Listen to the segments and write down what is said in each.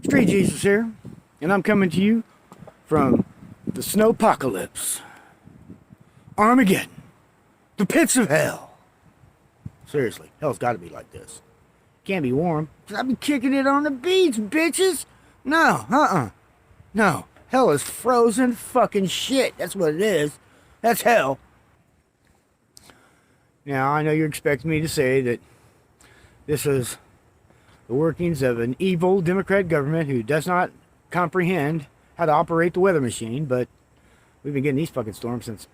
Street Jesus here, and I'm coming to you from the snowpocalypse, Armageddon, the pits of hell. Seriously, hell's got to be like this. Can't be warm, because I've been kicking it on the beach, bitches. No, no. Hell is frozen fucking shit. That's what it is. That's hell. Now, I know you're expecting me to say that this is the workings of an evil Democrat government who does not comprehend how to operate the weather machine, but we've been getting these fucking storms since,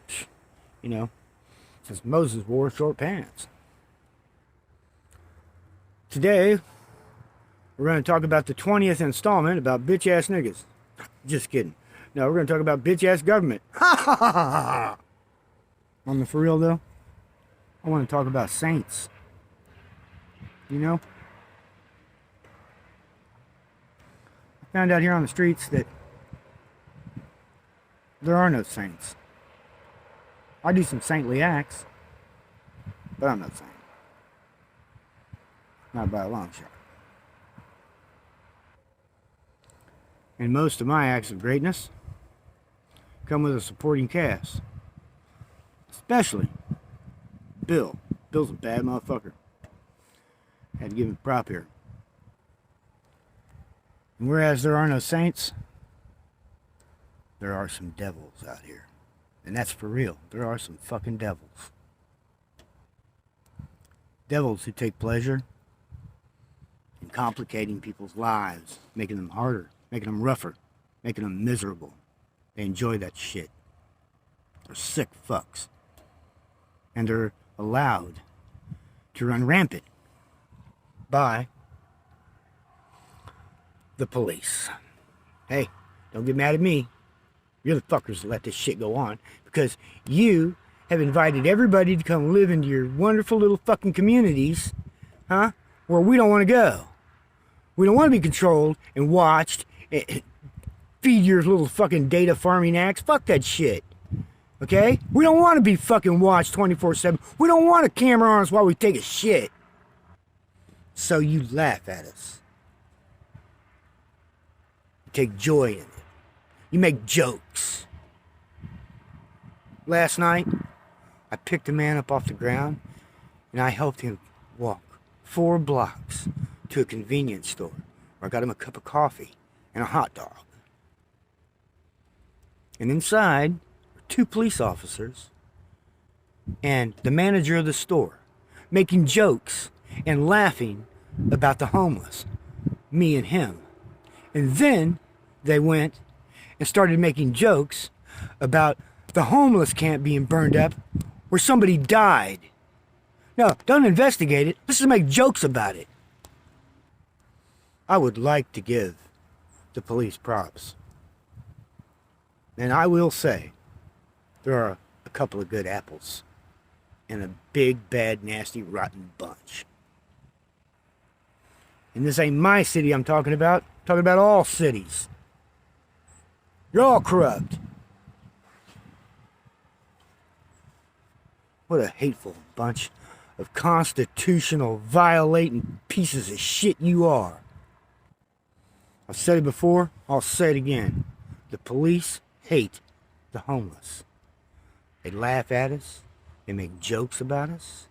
since Moses wore short pants. Today, we're going to talk about the 20th installment about bitch-ass niggas. Just kidding. No, we're going to talk about bitch-ass government. Ha ha ha ha ha! On the for real, though, I want to talk about saints. You know? I found out here on the streets that there are no saints. I do some saintly acts, but I'm no saint. Not by a long shot. And most of my acts of greatness come with a supporting cast. Especially Bill. Bill's a bad motherfucker. Had to give him a prop here. And whereas there are no saints, there are some devils out here. And that's for real. There are some fucking devils. Devils who take pleasure in complicating people's lives, making them harder, making them rougher, making them miserable. They enjoy that shit. They're sick fucks. And they're allowed to run rampant by the police. Hey, don't get mad at me. You're the fuckers that let this shit go on, because you have invited everybody to come live into your wonderful little fucking communities, where we don't want to go. We don't want to be controlled and watched, and feed your little fucking data farming acts. Fuck that shit. Okay? We don't want to be fucking watched 24/7. We don't want a camera on us while we take a shit. So you laugh at us. You take joy in it. You make jokes. Last night, I picked a man up off the ground and I helped him walk 4 blocks to a convenience store where I got him a cup of coffee and a hot dog. And inside were 2 police officers and the manager of the store, making jokes and laughing about the homeless, me and him. And then they went and started making jokes about the homeless camp being burned up where somebody died. No, don't investigate it. Let's just make jokes about it. I would like to give the police props. And I will say, there are a couple of good apples in a big, bad, nasty, rotten bunch. And this ain't my city I'm talking about. I'm talking about all cities. You're all corrupt. What a hateful bunch of constitutional violating pieces of shit you are. I've said it before, I'll say it again. The police hate the homeless. They laugh at us. They make jokes about us.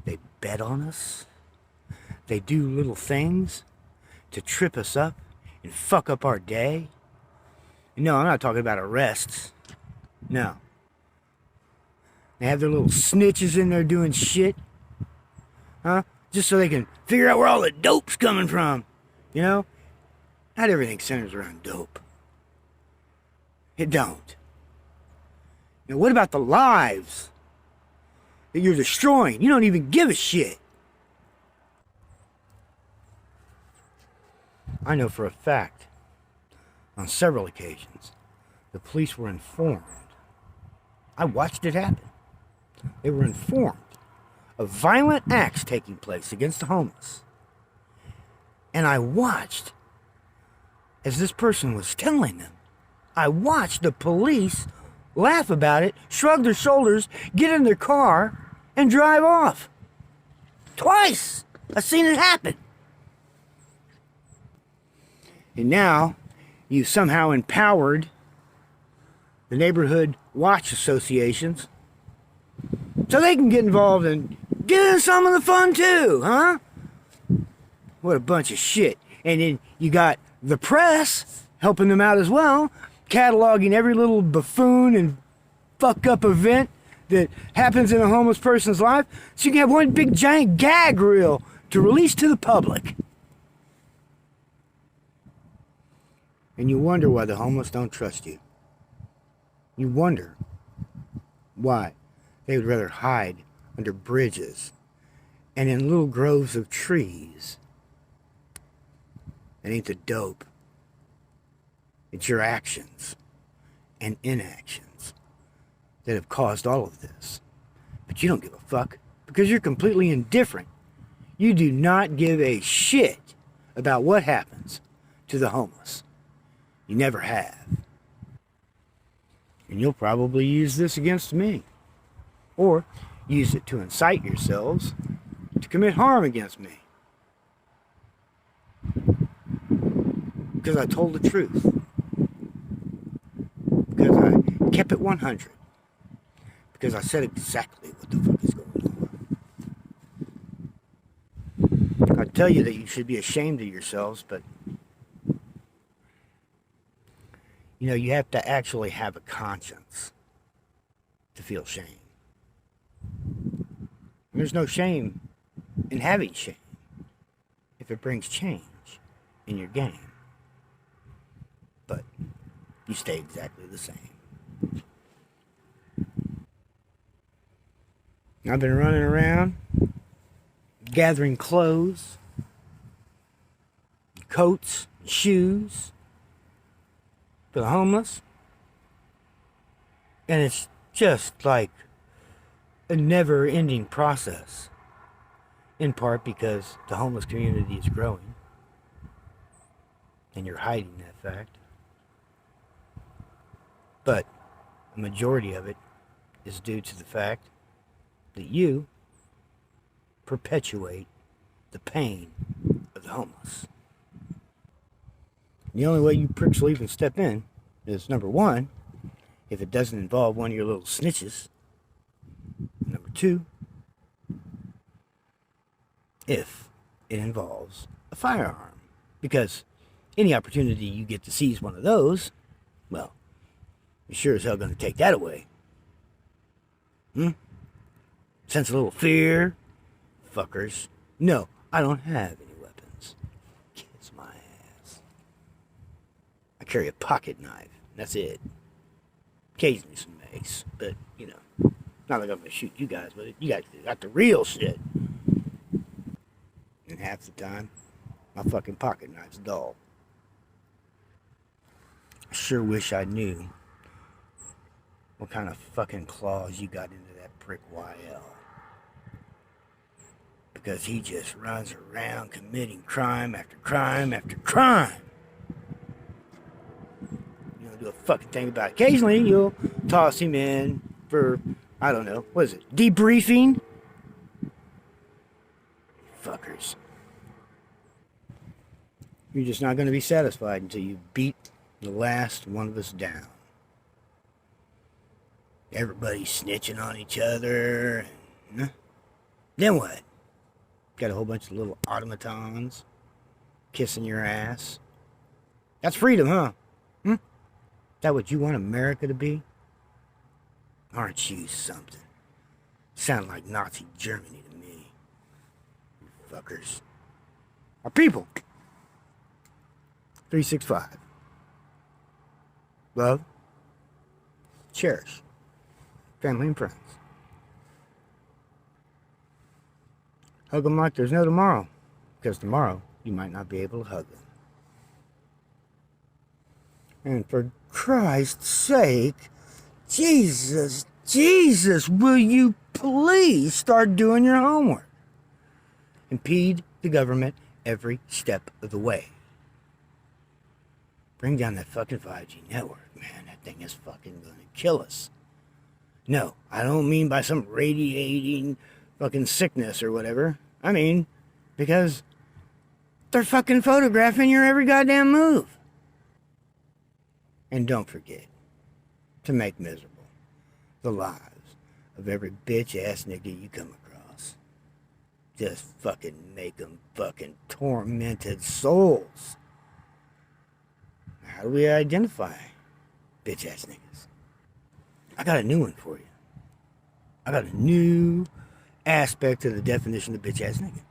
They bet on us. They do little things to trip us up and fuck up our day. No, I'm not talking about arrests. No. They have their little snitches in there doing shit. Just so they can figure out where all the dope's coming from. You know? Not everything centers around dope. It don't. Now, what about the lives that you're destroying? You don't even give a shit. I know for a fact, on several occasions, the police were informed. I watched it happen. They were informed of violent acts taking place against the homeless. And I watched, as this person was telling them, I watched the police laugh about it, shrug their shoulders, get in their car, and drive off. Twice! I've seen it happen. And now you somehow empowered the neighborhood watch associations so they can get involved and get in some of the fun too, huh? What a bunch of shit. And then you got the press helping them out as well, cataloging every little buffoon and fuck up event that happens in a homeless person's life, so you can have one big giant gag reel to release to the public. And you wonder why the homeless don't trust you. You wonder why they would rather hide under bridges and in little groves of trees. It ain't the dope. It's your actions and inactions that have caused all of this. But you don't give a fuck because you're completely indifferent. You do not give a shit about what happens to the homeless. You never have. And you'll probably use this against me. Or use it to incite yourselves to commit harm against me. Because I told the truth. Because I kept it 100. Because I said exactly what the fuck is going on. I tell you that you should be ashamed of yourselves, but you know, you have to actually have a conscience to feel shame. And there's no shame in having shame if it brings change in your game. But you stay exactly the same. I've been running around, gathering clothes, coats, shoes for the homeless. And it's just like a never-ending process. In part because the homeless community is growing. And you're hiding that fact. But a majority of it is due to the fact that you perpetuate the pain of the homeless. The only way you pricks will even step in is, number one, if it doesn't involve one of your little snitches. Number two, if it involves a firearm. Because any opportunity you get to seize one of those, well, you're sure as hell going to take that away. Sense a little fear? Fuckers. No, I don't have any weapons. Kiss my ass. I carry a pocket knife. That's it. Occasionally some mace. But, you know, not like I'm going to shoot you guys with it. You guys got the real shit. And half the time, my fucking pocket knife's dull. I sure wish I knew what kind of fucking claws you got into that prick YL. Because he just runs around committing crime after crime after crime. You don't do a fucking thing about it. Occasionally you'll toss him in for, I don't know, what is it, debriefing? Fuckers. You're just not going to be satisfied until you beat the last one of us down. Everybody's snitching on each other. Then what? Got a whole bunch of little automatons kissing your ass. That's freedom, huh? Is that what you want America to be? Aren't you something? Sound like Nazi Germany to me. You fuckers. Our people. 365. Love. Cherish. Family and friends. Hug them like there's no tomorrow. Because tomorrow, you might not be able to hug them. And for Christ's sake, Jesus, will you please start doing your homework? Impede the government every step of the way. Bring down that fucking 5G network, man. That thing is fucking gonna kill us. No, I don't mean by some radiating fucking sickness or whatever. I mean, because they're fucking photographing your every goddamn move. And don't forget to make miserable the lives of every bitch-ass nigga you come across. Just fucking make them fucking tormented souls. How do we identify bitch-ass niggas? I got a new one for you. I got a new aspect of the definition of bitch-ass nigga.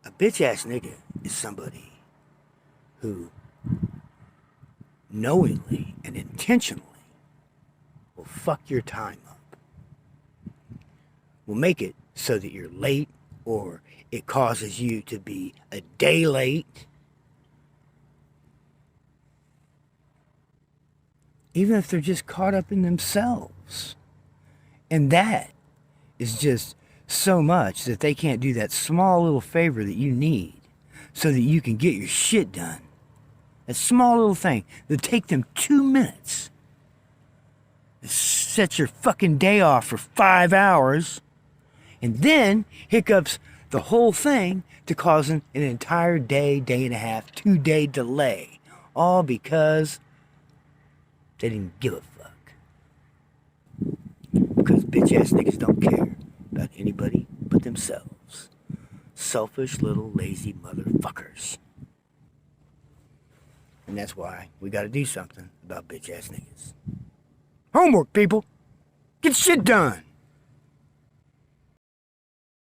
A bitch-ass nigga is somebody who knowingly and intentionally will fuck your time up. Will make it so that you're late, or it causes you to be a day late. Even if they're just caught up in themselves. And that is just so much that they can't do that small little favor that you need so that you can get your shit done. A small little thing that'll take them 2 minutes. Set your fucking day off for 5 hours, and then hiccups the whole thing to causing an entire day, day and a half, 2-day delay. All because they didn't give a fuck. Because bitch-ass niggas don't care about anybody but themselves. Selfish little lazy motherfuckers. And that's why we gotta do something about bitch-ass niggas. Homework, people! Get shit done!